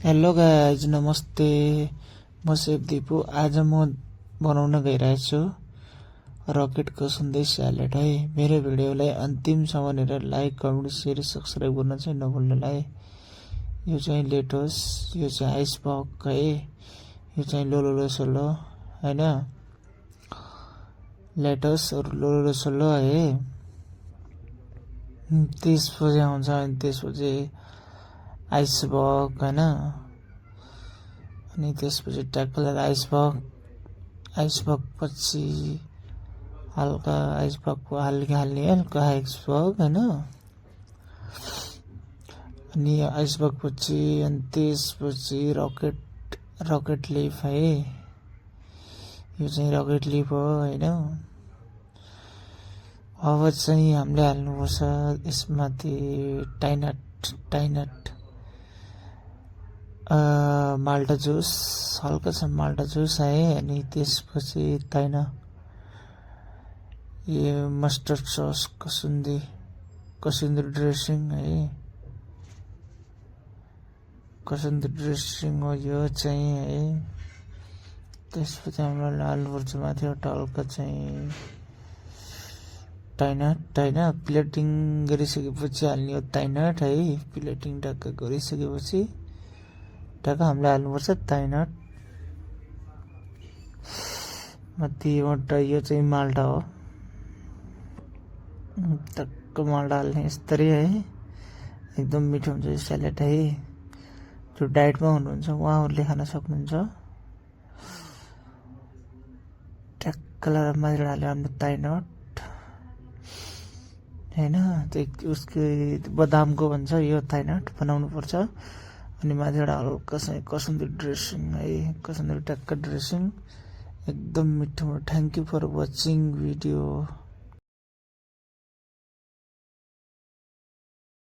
Hello guys, नमस्ते। म safe Dipu. आज म बनाउन गइरहेछु रकेटको सुन्दै स्यालेड है। मेरो भिडियोलाई अन्तिमसम्म हेरेर लाइक, कमेन्ट, शेयर, सब्सक्राइब गर्न चाहिँ नभुल्नु है। यो चाहिँ लेटोस, यो चाहिँ आइसबक है, यो चाहिँ लोलोलो सोलो हैन, लेटोस और लोलोलो सोलो है। त्यसपछि आउँछ, अनि त्यसपछि आइसबक हैन, अनि त्यसपछि ट्याकल आइसबक पछि हल्का आइसबक हल्का आइसबक हैन, अनि आइसबक पछि अनि त्यसपछि रकेट लिफ है। यो चाहिँ रकेट लिफ हो हैन। अब चाहिँ हामीले हाल्नुपर्छ यसमाथि टाइनट माल्टा जुस, हल्का छ माल्टा जुस है। अनि त्यसपछि यो मस्टर्ड सस, कसुन्दी ड्रेसिङ है, कसुन्दी ड्रेसिङ हो यो चाहिँ है। त्यसपछि हामीले हाल्नुपर्छ माथिबाट हल्का चाहिँ टाइनट हैन। प्लेटिङ गरिसकेपछि हाल्ने हो टाइनट है। प्लेटिङ टक्क गरिसकेपछि टक्क हामीले हाल्नुपर्छ टाइनट। माथिबाट यो चाहिँ माल्टा हो, टक्क माल्टा हाल्ने यस्तरी है। एकदम मिठो हुन्छ यो स्यालेड है। जो डाइटमा हुनुहुन्छ उहाँहरूले खान सक्नुहुन्छ। टक्क लगाएर माथिबाट हाल्यो हामीले टाइनट हैन। उसको बदामको भन्छ यो टाइनट बनाउनु पर्छ। अनि माथिबाट हल्का चाहिँ कसुन्दी ड्रेसिङ है, कसुन्दी टक्क ड्रेसिङ। एकदम मिठो। Thank you for watching video.